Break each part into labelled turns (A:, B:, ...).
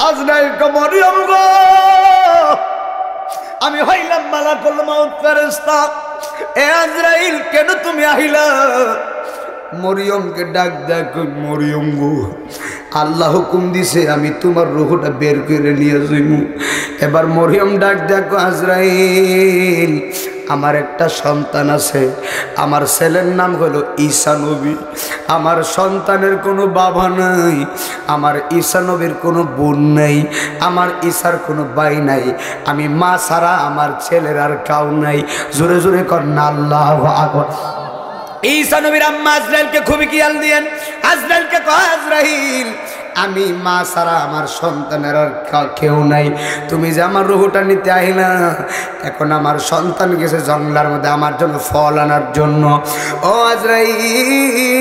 A: আজরাইল কে মরিয়ম গো আমি হইলাম মালাকুল মউত ফেরেশতা এ আজরাইল কেন তুমি আইলা মরিয়মকে ডাক দেখো মরিয়ম গো আল্লাহ হুকুম দিছে আমি তোমার রূহটা বের করে নিয়ে যাইমু এবার মরিয়ম ডাক দেখো আজরাইল আমার একটা সন্তান আছে আমার ছেলের নাম হলো ঈসা নবী আমার সন্তানের কোনো বাবা নাই আমার ঈসা নবীর কোনো বোন নাই আমার ঈসার কোনো ভাই নাই আমি মা ছাড়া আমার ছেলের আর কাউ নাই জোরে জোরে কর না আল্লাহু আকবার ঈসা নবীর আম্মা আজরাইলকে খুবই খেয়াল দিয়েন আজরাইলকে কয় আজরাইল আমি মা ছাড়া আমার সন্তানের আর কেউ নাই তুমি যে আমার রূহটা নিতে আইলা এখন আমার সন্তান গেছে জঙ্গলার মধ্যে আমার জন্য ফল আনার জন্য ও আজরাইল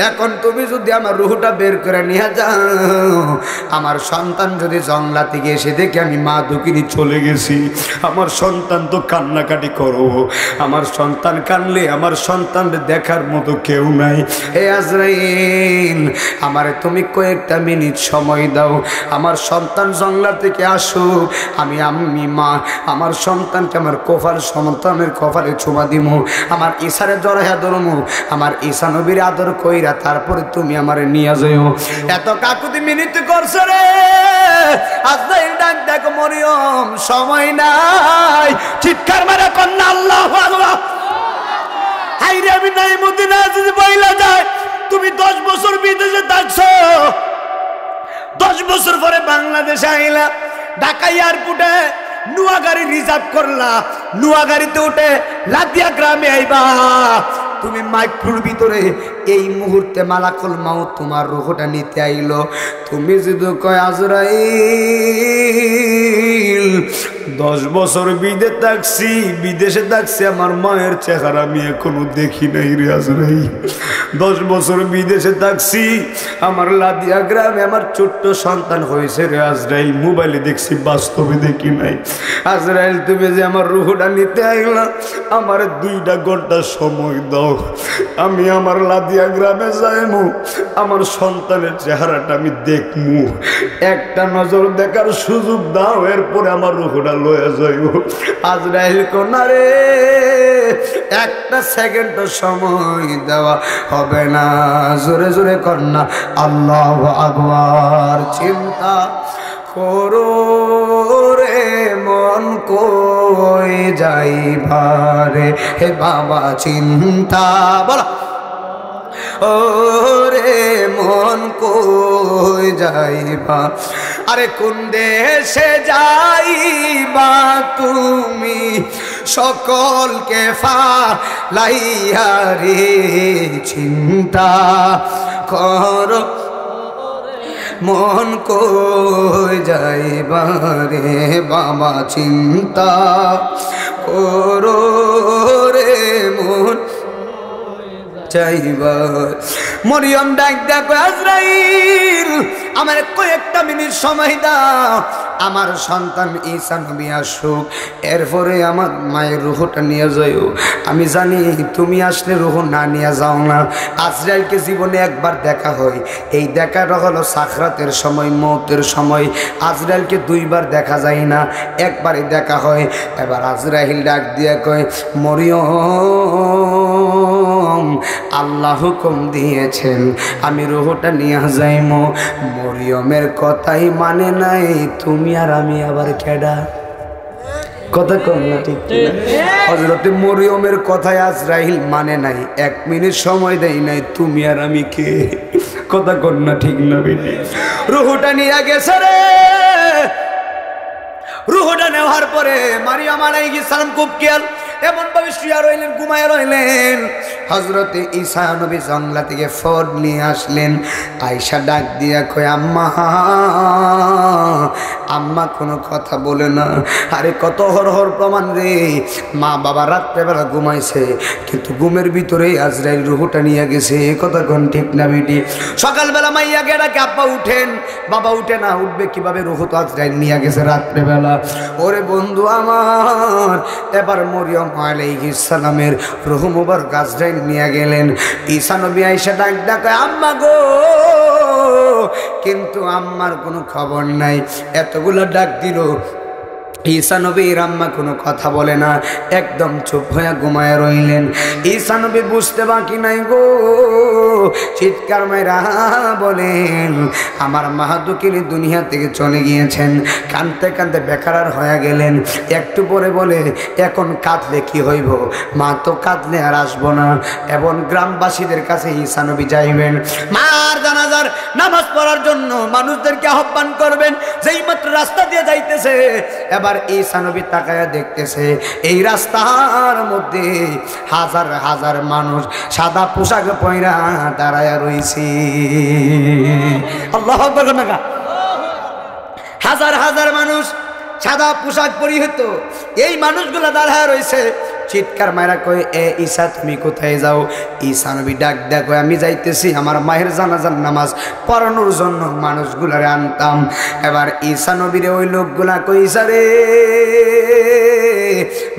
A: এখন তুমি যদি আমার রূহটা বের করে নিয়ে যাও আমার সন্তান যদি জঙ্গলা থেকে এসে দেখে আমি মা দুঃখিনী চলে গেছি আমার সন্তান তো কান্নাকাটি করো আমার সন্তান কানলে আমার সন্তানকে দেখার মতো কেউ নাই হে আজরাইল আমারে তুমি কয়েকটা মিনিট সময় দাও আমার সন্তান জঙ্গলা থেকে আসুক আমি মা আমার সন্তানকে আমার সন্তানের কপালে চুমা দিমু আমার ঈসারে জড়াইয়া ধরমু আমার ঈসা নবীর আদর কইরা তারপরে তুমি আমারে নিয়ে যাও এত কাকুতি মিনিট করছো রে আজরাইল ডাক দেখো মরিয়ম সময় নাই চিৎকার মারে কন্যা আল্লাহু আকবার হাইরে আমি নাই মদিনা যদি বইলা যায় তুমি 10 বছর বিদেশে থাকছো 10 বছর পরে বাংলাদেশে আইলা ঢাকা এয়ারপোর্টে নুয়া গাড়ি রিজার্ভ করলা নুয়া গাড়িতে উঠে লাদিয়া গ্রামে আইবা তুমি মাইক্রোর ভিতরে এই মুহূর্তে মালাকুল মাউত তোমার রূহটা নিতে আইলো তুমি যদি কয় আজরাইল 10 বছর বিদেশে থাকছি আমার মায়ের চেহারা আমি এখনো দেখি নাই রে আজরাইল 10 বছর বিদেশে থাকছি আমার লাদিয়া গ্রামে আমার ছোট্ট সন্তান হয়েছে রে আজরাইল মোবাইলে দেখছি বাস্তবে দেখি নাই আজরাইল তুমি যে আমার রূহটা নিতে আইলা আমার 2টা ঘন্টা সময় দাও আমি আমার লাদিয়া গ্রামে যাইমু আমার সন্তানের চেহারাটা আমি দেখমু একটা নজর দেখার সুযোগ দাও এরপরে আমার রূহটা লয়ে যাইব আজরাইল কোনা রে একটা সেকেন্ড সময় দেওয়া হবে না জোরে জোরে কর না আল্লাহু আকবার চিন্তা করো রে মন কই যাইবারে হে বাবা চিন্তা বলো ও রে মন কই যাইবা আরে কোন দেশে যাইবা তুমি সকলকে ফালাইয়া রে চিন্তা করো মন কই যাইবা রে বাবা চিন্তা করো রে মন চাইবা মরিয়ম ডাক দেখো আজরাইল আমার কয়েকটা মিনিট সময় দাও আমার সন্তান ঈসা নবী আসুক এরপরে আমার মায়ের রূহটা নিয়ে যাও আমি জানি তুমি আসলে রূহ না নিয়ে যাও না আজরাইলকে জীবনে একবার দেখা হয় এই দেখাটা হলো সাকরাতের সময় মওতের সময় আজরাইলকে 2বার দেখা যায় না একবারই দেখা হয় এবার আজরাইল ডাক দিয়ে কয় মরিয়ম আল্লাহ হুকুম দিয়েছেন আমি রূহটা নিয়ে যাইমু মরিয়মের কথাই মানে নাই তুমি আর আমি আবার কেডা কথা কম না ঠিক হযরতে মরিয়মের কথায় আজরাইল মানে নাই 1 মিনিট সময় দেই নাই তুমি আর আমি কে কথা কম না ঠিক না বেটি রূহটা নিয়ে গেছে রে রূহটা নেওয়ার পরে মারিয়াম আলাইহিস সালাম খুব খেয়াল এমন ভাবে শুয়ে রইলেন ঘুমায় রইলেন হযরতে ঈসা নবী জঙ্গলা থেকে ফল নিয়ে আসলেন আয়েশা ডাক দিয়া কয় আম্মা আম্মা কোনো কথা বলে না। আরে কত হরহর প্রমাণ রে, মা বাবা রাত্রেবেলা ঘুমাইছে কিন্তু ঘুমের ভিতরেই আজরাইল রুহটা নিয়ে গেছে। এ কথা কোন ঠিক না বেটি? সকালবেলা মাইয়া গেডাকে আব্বা উঠেন, বাবা উঠে না, উঠবে কিভাবে? রুহ তো আজরাইল নিয়ে গেছে রাত্রেবেলা। ওরে বন্ধু আমার, এবার মরিয়ম আলাইহিস সালামের রুহ মুবারক আজরাইল নিয়ে গেলেন। ঈসা নবী আয়েশা ডাক ডাকে আম্মা গো, কিন্তু আম্মার কোনো খবর নাই। এতগুলো ডাক দিল, ঈসা নবীর আম্মা কোনো কথা বলে না, একদম চুপ হয়ে ঘুমায় রইলেন। ঈসা নবী বুঝতে বাকি নাই গো, চিৎকার মেরা বলেন আমার মাহাদুকিনী দুনিয়া থেকে চলে গিয়েছেন। কাঁদতে কাঁদতে বেকারার হয়ে গেলেন। একটু পরে বলে এখন কাঁদলে কি হইব, মা তো কাঁদলে আর আসবো না। এবং গ্রামবাসীদের কাছে ঈসা নবী যাইবেন, মার জানাজার নামাজ পড়ার জন্য মানুষদেরকে আহ্বান করবেন। যেই মাত্র রাস্তা দিয়ে যাইতেছে, এবার ঈসা নবী তাকায়া দেখতেছে এই রাস্তার মধ্যে হাজার হাজার মানুষ সাদা পোশাক পয়রা দাঁড়ায়া রয়েছে। আল্লাহু আকবার। হাজার হাজার মানুষ সাদা পোশাক পরিহিত, এই মানুষগুলা দাঁড়ায়া রয়েছে। চিৎকার মায়েরা কয় এ ঈসা তুমি কোথায় যাও? ঈসা নবী ডাক দেখো আমি যাইতেছি আমার মায়ের জানাজার নামাজ পড়ানোর জন্য মানুষগুলারে আনতাম। এবার ঈসা নবীরে ওই লোকগুলা কই ঈসা রে,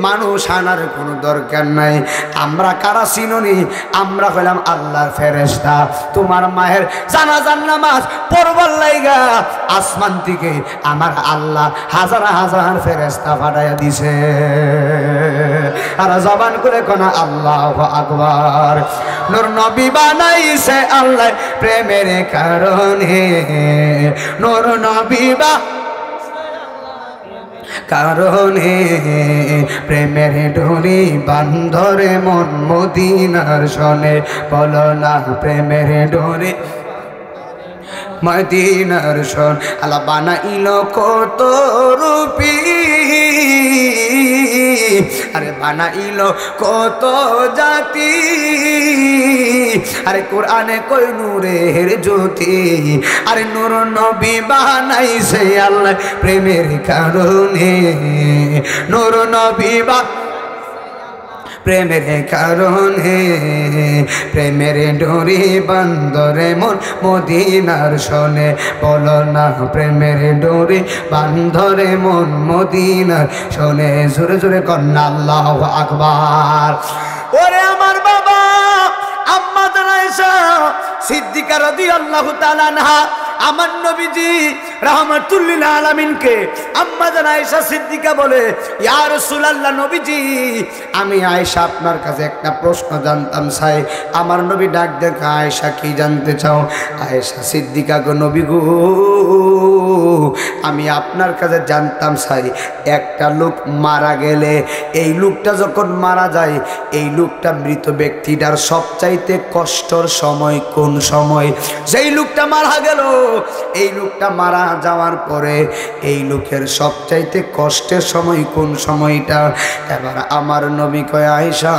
A: মানুষ আনার কোনো দরকার নাই, আমরা কারা চিননি? আমরা হলাম আল্লাহর ফেরেশতা। তোমার মায়ের জানাজার নামাজ পড়বার লাইগা আসমান থেকে আমার আল্লাহ হাজার হাজার ফেরেশতা পাঠাইয়া দিছে। আর জবান করে কোন আল্লাহু আকবার। নূর নবী বানাইছে আল্লাহ প্রেমের কারণে, নূর নবী কারণে প্রেমের ডোরি বান্ধরে মন মদিনার শোনে। বলো না প্রেমের ডোরি মদিনার শোন। আল্লাহ বানাইল কত রূপী, আরে বানাইল কত জাতি, আরে কোরআনে কই নূরের জ্যোতি। আরে নূর নবী বানাইছে আল্লাহ প্রেমের কারণে, নূর নবী প্রেমের কারণে প্রেমের ডোরি বান্ধরে মন মদিনার শোনে। বলো না প্রেমের ডোরি বান্ধরে মন মদিনার শোনে। জোরে জোরে কন্যা আল্লাহু আকবার। ওরে আমার বাবা আম্মা আয়েশা সিদ্দিকা রাদিয়াল্লাহু তাআলা আনহা আমার নবীজি রাহমাতুল্লিল আলামিনকে আম্মা আয়েশা সিদ্দিকা বলে ইয়া রাসূলুল্লাহ নবীজি আমি আয়েশা আপনার কাছে একটা প্রশ্ন জানতাম চাই। আমার নবী ডাক দেখে আয়েশা কি জানতে চাও? আয়েশা সিদ্দিকা গো নবী গো আমি আপনার কাছে জানতাম চাই একটা লোক মারা গেলে এই লোকটা যখন মারা যায় এই লোকটা মৃত ব্যক্তিটার সবচাইতে কষ্টর সময় কোন সময়? যেই লোকটা মারা গেল এই লোকটা মারা যাওয়ার পরে এই লোকের সবচাইতে কষ্টের সময় কোন সময়টা? এবার আমার নবী কয় আয়েশা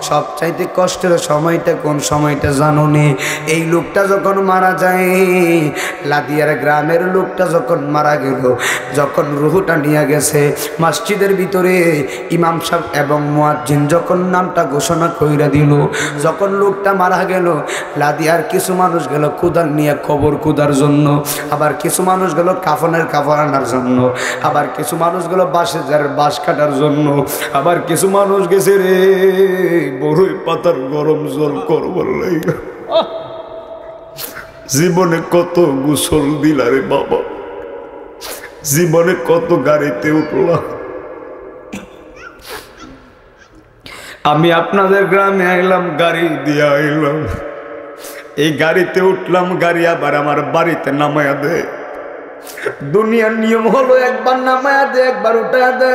A: সবচাইতে কষ্টের সময়টা কোন সময়টা জানো নি? এই লোকটা যখন মারা যায়, লাদিয়ার গ্রামের লোকটা যখন মারা গেল, যখন রুহটা নিয়ে গেছে মসজিদের ভিতরে ইমাম সাহেব এবং মুয়াজ্জিন যখন নামটা ঘোষণা কইরা দিল, যখন লোকটা মারা গেল লাদিয়ার কিছু মানুষ গেল কুদার নিয়ে কবর কুদার জন্য, আবার কিছু মানুষ গেল কাফনের কাপড় আনার জন্য, আবার কিছু মানুষ গেল বাঁশের বাঁশ কাটার জন্য, আবার কিছু মানুষ গেছে রে বড়ই পাতার গরম জল করবার লাগে। জীবনে কত গোসল দিলা রে বাবা, জীবনে কত গাড়িতে উঠলাম। আমি আপনাদের গ্রামে আইলাম, গাড়ি দিয়ে আইলাম, এই গাড়িতে উঠলাম, গাড়ি আবার আমার বাড়িতে নামায়া দে। দুনিয়ার নিয়ম হলো একবার নামায়া দে একবার উঠায়া দে,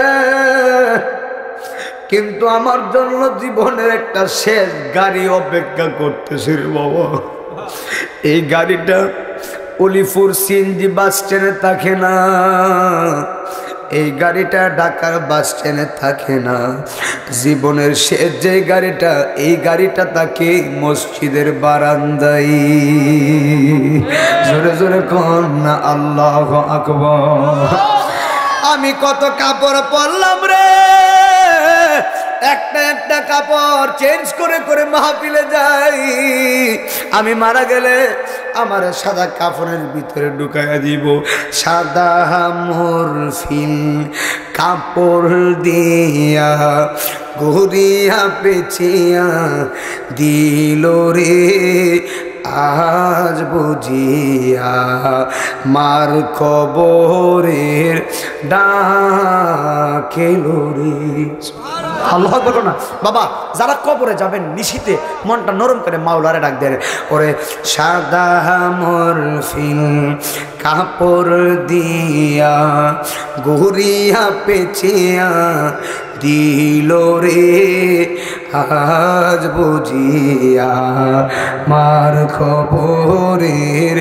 A: কিন্তু আমার জন্য জীবনের একটা শেষ গাড়ি অপেক্ষা করতেছে রে বাবা। এই গাড়িটা অলিপুর সিএনজি বাস স্ট্যান্ডে থাকে না, এই গাড়িটা ঢাকার বাস স্ট্যান্ডে থাকে না, জীবনের শেষ যে গাড়িটা, এই গাড়িটা থাকে মসজিদের বারান্দায়। জোরে জোরে কোন না আল্লাহু আকবার। আমি কত কাপড় পরলাম রে, একটা একটা কাপড় চেঞ্জ করে করে মাহফিলে যাই। আমি মারা গেলে আমার সাদা কাপড়ের ভিতরে ঢুকাইয়া দিব, সাদা মরফিল কাপড় দিয়া ঘুরিয়া পেছিয়া দিল রে আজ বুঝিয়া মার কবরের ডাকেলো রে। আল্লাহ বলো না বাবা, যারা কবরে যাবেন নিশিতে মনটা নরম করে মাওলারে ডাক দেন, ওরে সাদা মরফিল কাপড় দিয়া ঘুরিয়া পেছিয়া দিল রে আজ বুঝিয়া মার খবরের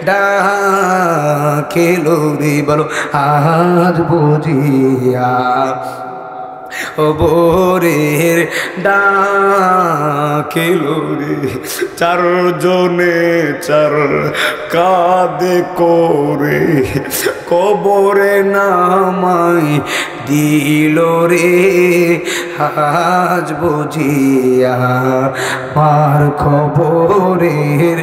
A: ডাকেলো রে। বলো আজ বুঝিয়া খবরের ডাকেলো রে। চারজনে চার কাঁধে করে কবরে নামাই দিল রে আজ বুঝিয়া মার খবরের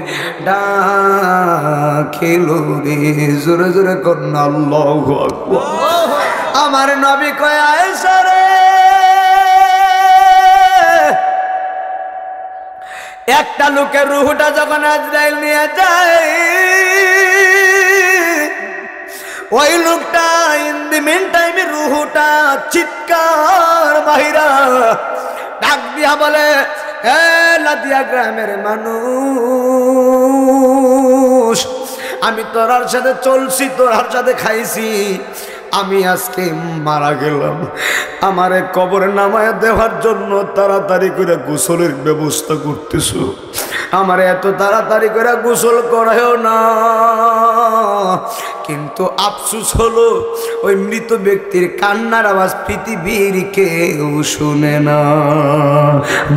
A: ডাকেলো রে। জোরে জোরে কন্যা আল্লাহু আকবার। আমার নবী কয় আয়েশা রে, একটা লোকের রুহটা যখন আজরাইল নিয়ে যায়, ওই লোকটা ইন দি মিন টাইমে রুহটা চিৎকার বাহিরা ডাক দিয়া বলে, এ লাদিয়া গ্রামের মানুষ, আমি তোরার সাথে চলছি, তোরার সাথে খাইছি, আমি আজকে মারা গেলাম, আমারে কবরে নামায় দেওয়ার জন্য তাড়াতাড়ি করে গোসলের ব্যবস্থা করতেছ, আমারে এত তাড়াতাড়ি করে গোসল করায়ও না। কিন্তু আফসোস হলো ওই মৃত ব্যক্তির কান্নার আওয়াজ পৃথিবীর কেউ শুনে না।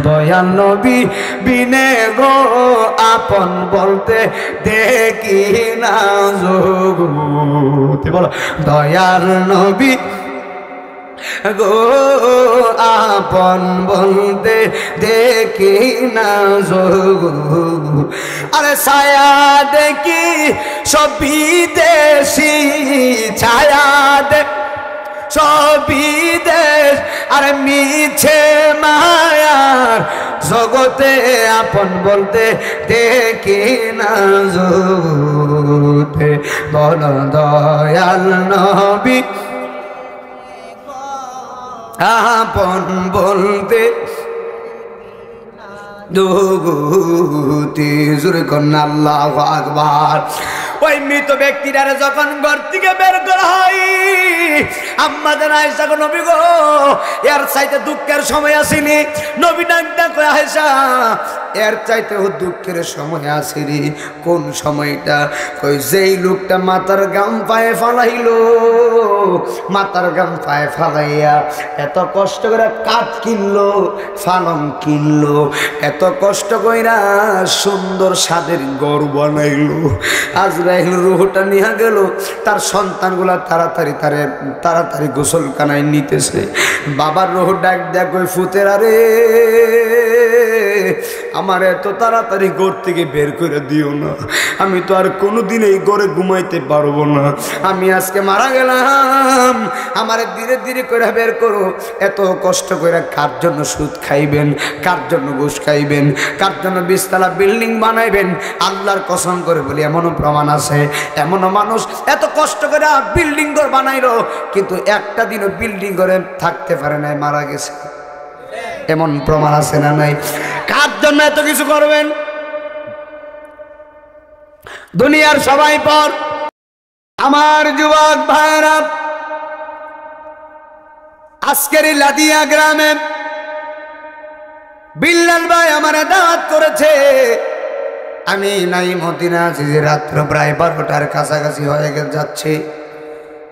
A: দয়াল নবী বিনে গো আপন বলতে দেখি না জগতে। বলো দয়াল নবী গো আপন বলতে দেখি না জগৎ। আরে ছায়া দেখি সবই দেশি, ছায়া দেখ সবই দেশ, আরে মিছে মায়ার জগতে আপন বলতে দেখি না জগতে। বল দয়াল নবী আপন বলতে দুগুতি। জোরে কন্যা আল্লাহু আকবার। ওই মৃত ব্যক্তিটারে যখন ঘর থেকে বের করা হয়, আম্মাদের আয়েশা গো, নবী গো এর চাইতে দুঃখের সময় আসেনি। নবী ডাকটা কই আয়েশা, এর চাইতেও দুঃখের সময় আসেনি। কোন সময়টা? কই যেই লোকটা মাথার গাম পায়ে ফালাইলো, মাথার গাম পায়ে ফালাইয়া এত কষ্ট করে কাঠ কিনলো, ফালং কিনলো, এত কষ্ট কইরা সুন্দর স্বাদের ঘর বানাইলো, আজরাইল রূহটা নিয়ে গেল, তার সন্তানগুলা তাড়াতাড়ি গোসলখানায় নিতেছে। বাবার রূহ ডাক দেখ, ওই ফুতেরা রে, আমার এত তাড়াতাড়ি ঘর থেকে বের করে দিও না, আমি তো আর কোনোদিন এই ঘরে ঘুমাইতে পারবো না, আমি আজকে মারা গেলাম, আমারে ধীরে ধীরে করে বের করো। এত কষ্ট করে কার জন্য সুদ খাইবেন, কার জন্য ঘুষ খাইবেন, কার জন্য 20 তলা বিল্ডিং বানাইবেন? আল্লাহর কসম করে বলি এমনও প্রমাণ আছে, এমনও মানুষ এত কষ্ট করে বিল্ডিং ঘর বানাইলো, কিন্তু একটা দিনও বিল্ডিং ঘরে থাকতে পারে নাই, মারা গেছে। এমন প্রমাণ আছে না নাই? কার জন্য এত কিছু করবেন? দুনিয়ার সবাই পর। আমার যুবক ভাইরা, আজকের এই লাদিয়া গ্রামে বিল্লাল ভাই আমার দাওয়াত করেছে। আমি নাই মদিনা আছি, রাত্র প্রায় 12টার কাছাকাছি হয়ে যাচ্ছে।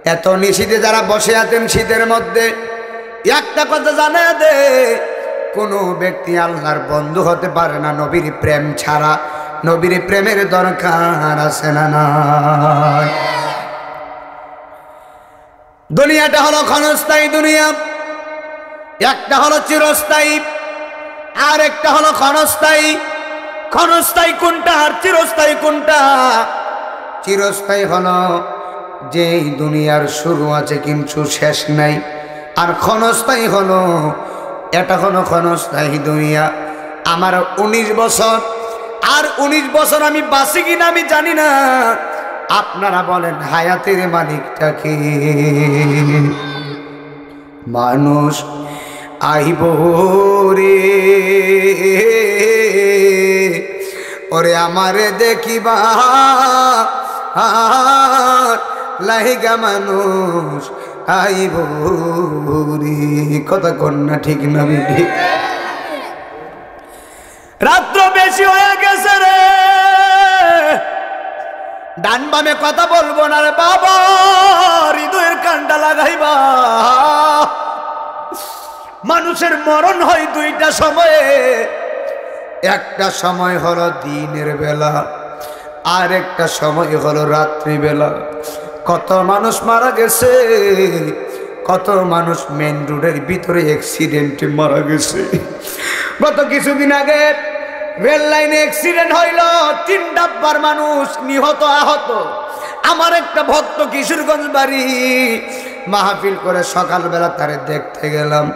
A: এত নিশীথে যারা বসে আছেন শীতের মধ্যে, একটা কথা জানা দে, কোনো ব্যক্তি আল্লাহর বন্ধু হতে পারে না নবীর প্রেম ছাড়া। নবীর প্রেমের দরকার আছে না নাই? দুনিয়াটা হলো ক্ষণস্থায়ী দুনিয়া, একটা হলো চিরস্থায়ী আর একটা হলো ক্ষণস্থায়ী। ক্ষণস্থায়ী কোনটা আর চিরস্থায়ী কোনটা? চিরস্থায়ী হলো যে দুনিয়ার শুরু আছে কিন্তু শেষ নাই, আর ক্ষণস্থায়ী হলো এটা হলো ক্ষণস্থায়ী দুনিয়া। আমার 19 বছর, আর 19 বছর আমি বাঁচি কিনা আমি জানি না। আপনারা বলেন হায়াতের মালিকটা কে? মানুষ আইব রে, ওরে আমারে দেখিবা লাহিগা মানুষ আইব রে। কথা কন্যা ঠিক না বেটি? রাত্র বেশি হয়ে গেছে রে, ডান বামে কথা বলবো না রে বাবা, হৃদয়ের কান্ডা লাগাইবা। মানুষের মরণ হয় দুইটা সময়ে, একটা সময় হলো দিনের বেলা, আর একটা সময় হলো রাত্রিবেলা। কত মানুষ মারা গেছে, কত মানুষ মেন রোডের ভিতরে অ্যাক্সিডেন্টে মারা গেছে। গত কিছুদিন আগে রেল লাইনে অ্যাক্সিডেন্ট হইল, 3 ডাব্বার মানুষ নিহত আহত। আমার একটা ভক্ত কিশোরগঞ্জ বাড়ি, মাহফিল করে সকালবেলা তারে দেখতে গেলাম।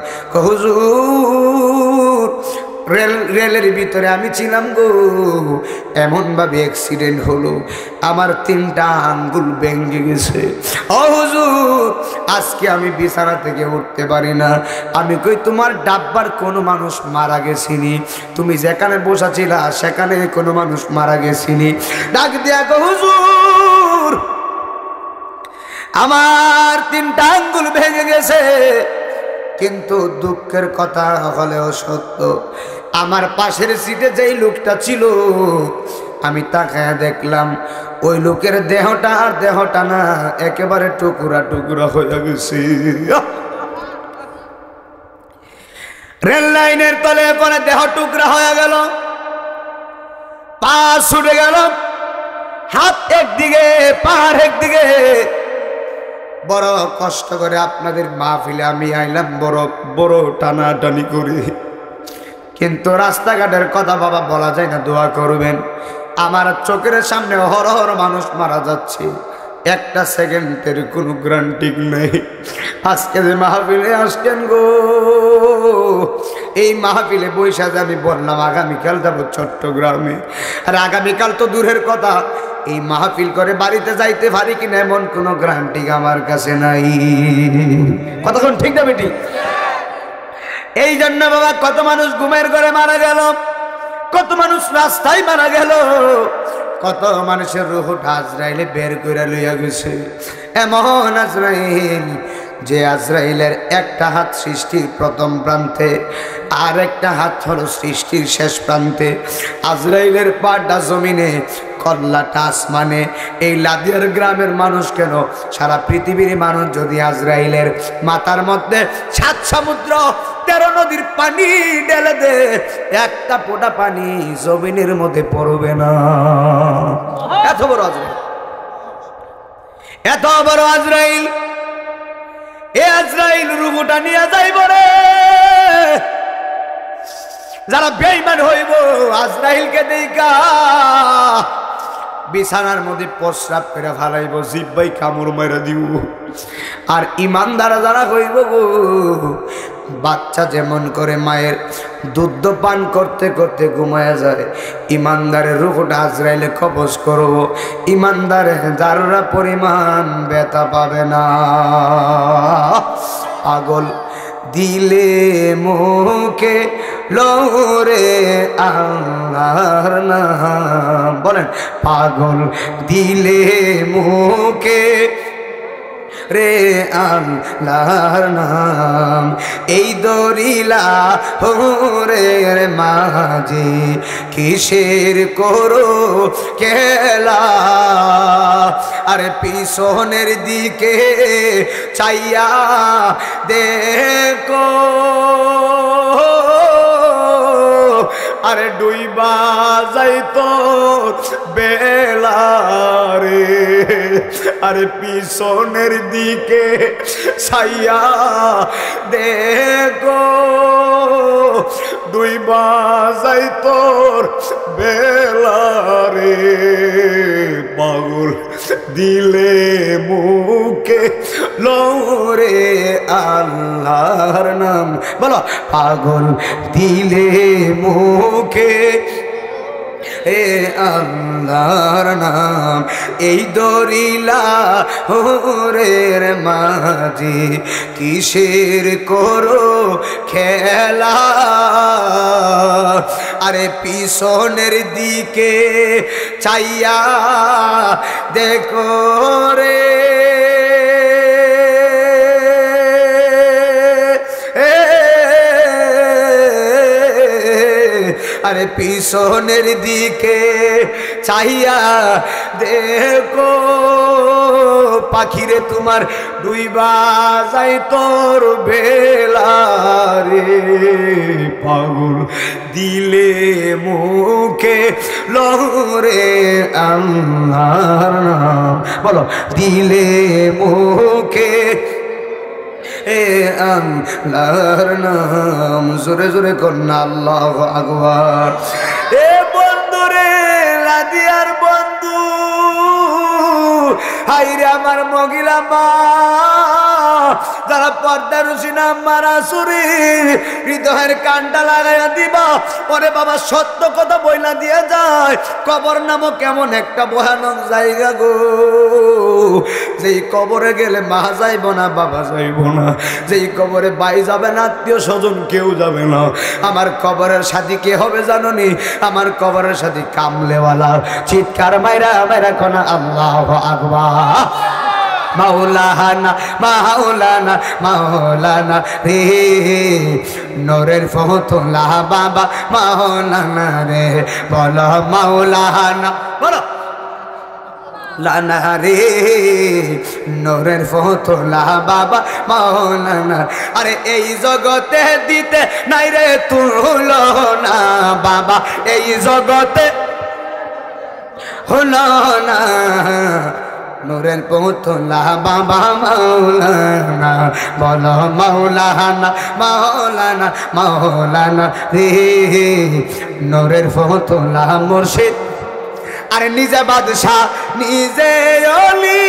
A: হুজুর রেলের ভিতরে আমি ছিলাম গো, এমনভাবে অ্যাক্সিডেন্ট হলো আমার 3টা আঙ্গুল ভেঙে গেছে। ও হুজুর আজকে আমি বিছানা থেকে উঠতে পারি না। আমি কই তোমার ডাব্বার কোনো মানুষ মারা গেছিনি? তুমি যেখানে বসা ছিলা সেখানে কোনো মানুষ মারা গেছিনি? ডাক দিয়া গো হুজুর আমার 3টা আঙ্গুল ভেঙে গেছে, কিন্তু দুঃখের কথা হলেও সত্য, আমার পাশের সিটে যেই লোকটা ছিল আমি তাকায় দেখলাম ওই লোকের দেহটা আর দেহটা না, একেবারে টুকরা টুকরা হয়ে গেছে। রেল লাইনের তলে করে দেহ টুকরা হয়ে গেল, পা ছুটে গেল, হাত একদিকে পা একদিকে। বড় কষ্ট করে আপনাদের মাহফিলে আমি আইলাম, বড় বড় টানাটানি করি, কিন্তু রাস্তাঘাটের কথা বাবা বলা যায় না। দোয়া করবেন, আমার চোখের সামনে হরহর মানুষ মারা যাচ্ছে, একটা সেকেন্ডের কোনো গ্যারান্টি নেই। আজকে যে মাহফিলে আসছেন গো, এই মাহফিলে বৈশা যে আমি বললাম আগামীকাল যাবো চট্টগ্রামে, আর আগামীকাল তো দূরের কথা, এই মাহফিল করে বাড়িতে যাইতে পারি কিনা এমন কোনো গ্যারান্টি আমার কাছে নাই। কতক্ষণ ঠিক না বেটি? এই জন্য বাবা কত মানুষ ঘুমের ঘরে মারা গেল, কত মানুষ রাস্তায় মারা গেল, কত মানুষের রূহটা আজরাইলে বের করে লইয়া গেছে। এমন আজরাইল যে আজরাইলের একটা হাত সৃষ্টির প্রথম প্রান্তে, আর একটা হাত হলো সৃষ্টির শেষ প্রান্তে। আজরাইলের পাটা জমিনে, কল্লাটা আসমানে। এই লাদিয়ার গ্রামের মানুষ কেন, সারা পৃথিবীর মানুষ যদি আজরাইলের মাথার মধ্যে 7 সমুদ্র 13 নদীর পানি ঢেলে দে, একটা ফোঁটা পানি জমিনের মধ্যে পড়বে না। এত বড় আজরাইল, এত বড় আজরাইল। এ আজরাইল রূহটা নিয়ে যাইব রে। যারা বেঈমান হইব আজরাইলকে দেইকা বিছানার মধ্যে প্রস্রাব করে ফেলাইব, জিব্বাই কামড় মেরে দিব। আর ইমানদারা যারা হইব গো, বাচ্চা যেমন করে মায়ের দুধ পান করতে করতে ঘুমায়া যায়, ইমানদারের রূহটা আজরাইলে কবজ করব, ইমানদারে যারা পরিমাণ ব্যথা পাবে না। পাগল দিলে মুখে লোরে আল্লাহর নাম, বলেন পাগল দিলে মুখে রে আল্লাহর নাম। এই দরিলা হোরের মাঝে কিসের করো খেলা, আর আরে পিছনের দিকে চাইয়া দেখো আরে ডুইবা যাইতো বেলা রে আরে পিছনের দিকে চাইয়া দেখো ডুইবা যাইতো বেলা রে পাগল দিলে মুখে লরে আল্লাহর নাম বলো পাগল দিলে মুখে এ আল্লাহর নাম এই দরিলা হোরের মাঝে কিসের করো খেলা আরে পিছনের দিকে চাইয়া দেখো রে আরে পিছনের দিকে চাইয়া দেখো পাখিরে তোমার ডুইবা যায় তোর বেলা রে পাগল দিলে মুখে লরে আল্লাহর নাম বলো দিলে মুখে এ আল্লাহর নাম জোরে জোরে কন্যা আল্লাহু আকবার এ বন্ধু রে লাদিয়ার বন্ধু হাইরে আমার মহিলা মা যারা পর্দার রুসিনা মারা সুরি হৃদয়ের কানটা লাগাইয়া দিবা ওরে বাবা সত্য কথা বইলা দিয়ে যায় কবর নামক কেমন একটা ভয়ানক জায়গা গো যেই কবরে গেলে মা যাইব না বাবা যাইব না যেই কবরে ভাই যাবে না আত্মীয় স্বজন কেউ যাবে না আমার কবরের সাথী কে হবে জানোনি আমার কবরের সাথী কামলেওয়ালা চিৎকার মাইরা মাইরা কোনা আল্লাহু আকবার মাওলানা মাওলানা মাওলানা রে নূরের ফতুল্লাহ বাবা মাওলানা রে বলো মাওলানা বলো লানা রে নূরের ফতুল্লাহ বাবা মাওলানা আরে এই জগতে দিতে নাই রে তুলনা বাবা এই জগতে হলো না নূরের পুতুল্লাহ বাবা মাওলানা বলো মাওলানা মাওলানা মাওলানা রে নূরের পুতুল্লাহ মুর্শিদ আরে নিজে বাদশাহ নিজে অলি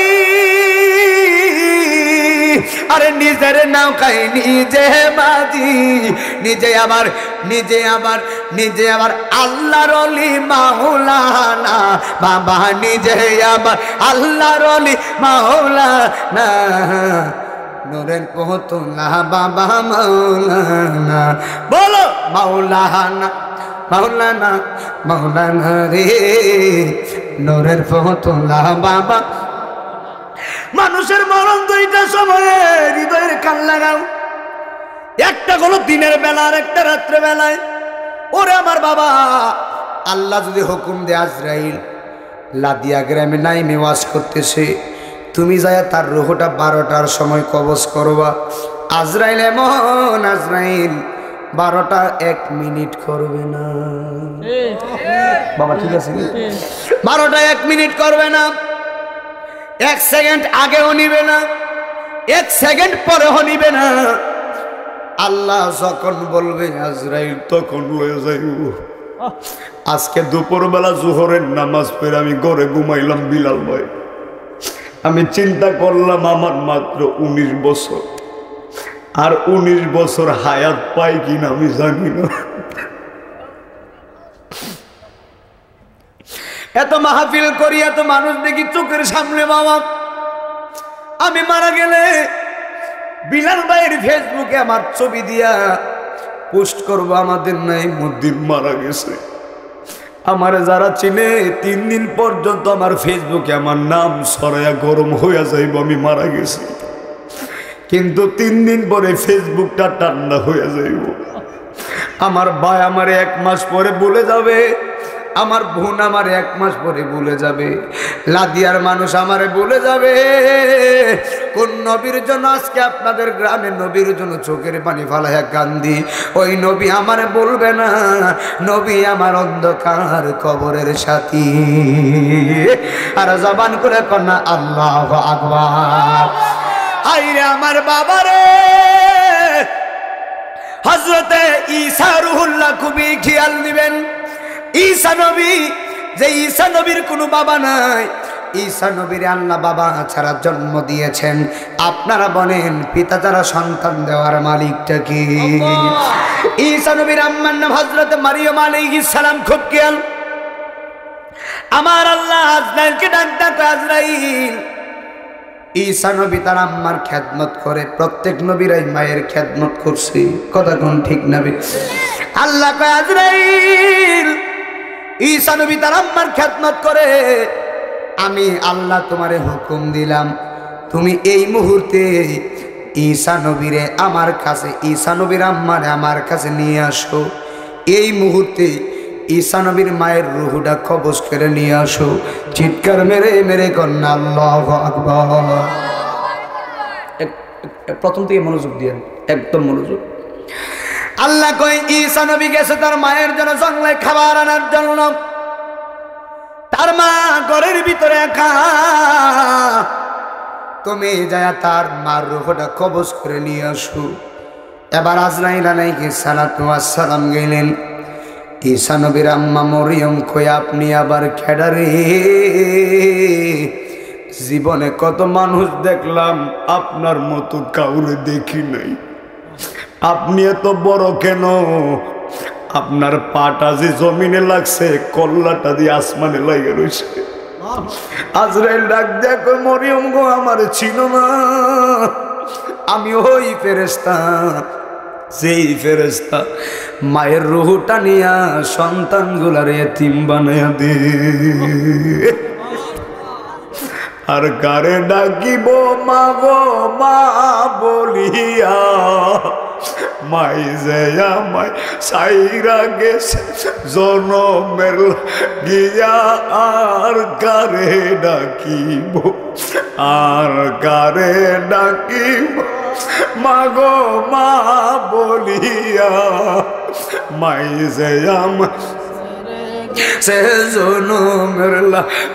A: আরে নিজের নৌকায় নিজে মাঝি নিজে আবার আল্লাহর ওলি মাওলানা বাবা নিজে আবার আল্লাহর ওলি মাওলানা নূরের পুতুল্লাহ বাবা মাওলানা বলো মাওলানা মাওলানা মাওলানা রে নূরের পুতুল্লাহ বাবা মানুষের মরণ দুইটা সময়ে হৃদয়ের কান লাগাও একটা হলো দিনের বেলা আর একটা রাত্রে বেলায় ওরে আমার বাবা আল্লাহ যদি হুকুম দেয় আজরাইল লাদিয়া গ্রামে নাইমে ওয়াজ করতেছে তুমি যায় তার রুহটা 12টার সময় কবজ করবা আজরাইল এমন আজরাইল 12টা 1 মিনিট করবে না বাবা ঠিক আছে 12টা 1 মিনিট করবে না 1 সেকেন্ড আগেও নিবে না 1 সেকেন্ড পরেও নিবে না আল্লাহ যখন বলবে আজরাইল তখন লয়ে যাইব আজকে দুপুরবেলা জোহরের নামাজ পড়ে আমি ঘরে ঘুমাইলাম বিলাল ভাই আমি চিন্তা করলাম আমার মাত্র 19 বছর আর 19 বছর হায়াত পাই কিনা আমি জানি না এত মাহফিল করি এত মানুষ দেখি চোখের সামনে বাবা আমি মারা গেলে বিলাল ভাইয়ের ফেসবুকে আমার ছবি দিয়া পোস্ট করবো আমাদের নাই মুদ্দিন মারা গেছে আমার যারা চিনে 3 দিন পর্যন্ত আমার ফেসবুকে আমার নাম ছড়াইয়া গরম হইয়া যাইব আমি মারা গেছি কিন্তু 3 দিন পরে ফেসবুকটা ঠান্ডা হয়ে যাইব আমার ভাই আমারে 1 মাস পরে বলে যাবে আমার বোন আমার 1 মাস পরে ভুলে যাবে, লাদিয়ার মানুষ আমারে ভুলে যাবে। কোন নবীর জন্য আজকে আপনাদের গ্রামে নবীর জন্য চোখের পানি ফালাইয়া কান্দি, ওই নবী আমারে বলবে না, নবী আমার অন্ধকার কবরের সাথী। আর জবান করে কন্যা আল্লাহু আকবার। হায়রে আমার বাবারে, হযরতে ঈসা রুহুল্লাহ খুবই খেয়াল দিবেন। ঈসা নবী, যে ঈসা নবীর কোনো বাবা নাই, ঈসা নবীর আল্লাহ বাবা ছাড়া জন্ম দিয়েছেন। আপনারা বলেন পিতা ছাড়া সন্তান দেওয়ার মালিকটা কি? ঈসা নবীর আম্মার নাম হযরতে মারিয়াম আলাইহিস সালাম। খুব খেয়াল, আমার আল্লাহ আজরাইলকে ডাকতে, আজরাইল, ঈসা নবী তার আম্মার খেদমত করে। প্রত্যেক নবীরাই মায়ের খেদমত করছে, কথা কোন ঠিক নবী? আল্লাহ কয় আজরাইল, ঈসা নবী তার আম্মার খেদমত করে, আমি আল্লাহ তোমারে হুকুম দিলাম, তুমি এই মুহূর্তে ঈসা নবীরে আমার কাছে, ঈসা নবীর আম্মারে আমার কাছে নিয়ে আসো। এই মুহূর্তে ঈসা নবীর মায়ের রুহুটা কবজ করে নিয়ে আসো। চিৎকার মেরে মেরে কন্যা আল্লাহু আকবার। প্রথম থেকে মনোযোগ দিয়েন, একদম মনোযোগ। আল্লাহ কয় ঈসা নবী গেছে তার মায়ের জন্য জঙ্গলে খাবার আনার জন্য। তার মা ঘরের ভিতরে একা, তুমি যায় তার মার রুহটা কবজ করে নিয়ে আসো। এবার আজরাইল আলাইহিস সালাতু ওয়াস সালাম গেলেন। ঈসা নবীর আম্মা মরিয়ম কই আপনি আবার খেডারে? জীবনে কত মানুষ দেখলাম, আপনার মতো কাউরে দেখি নাই। আপনি এত বড় কেন? আপনার পাটা যে জমিনে লাগছে, কল্লাটা দিয়ে আসমানে লাগে রয়েছে। আজরাইল ডাক দেখো, মরিয়ম গো আমার ছিল না, আমি ওই ফেরেশতা, যেই ফেরেশতা মায়ের রুহটা নিয়া সন্তানগুলার এতিম বানায়া দে। আর কারে ডাকিব মা গো মা বলিয়া, মাই যে আমায় সাইরা গেছে জনমের গিয়া। আর কারে ডাকিব, আর কারে ডাকিব মা গো মা বলিয়া, মাই যে আমায় সে জনমের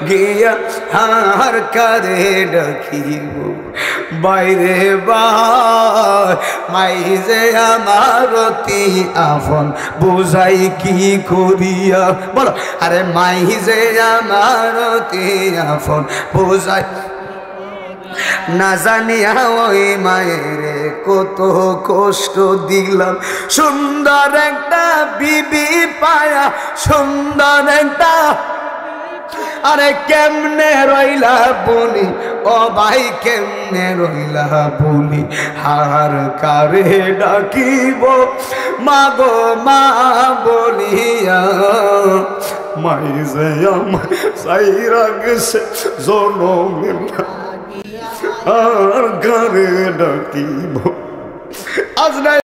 A: গিয়া। আর কারে ডাকিব বাইরে বাই, মাই যে আমার অতি আপন, বুঝাই কি করিয়া বলো। আরে মাই যে আমার অতি আপন, বুঝাই না জানিয়া ওই মায়ের কত কষ্ট দিলাম। সুন্দর একটা বিবি পায়া, সুন্দর একটা, আরে কেমনে রইলা বলি ও ভাই, কেমনে রইলা বলি। হার কারে ডাকিব মা গো মা বলিয়া, মাই যে আমার সাইরা গেছে জনমের, আর কারে ডাকিব। আজ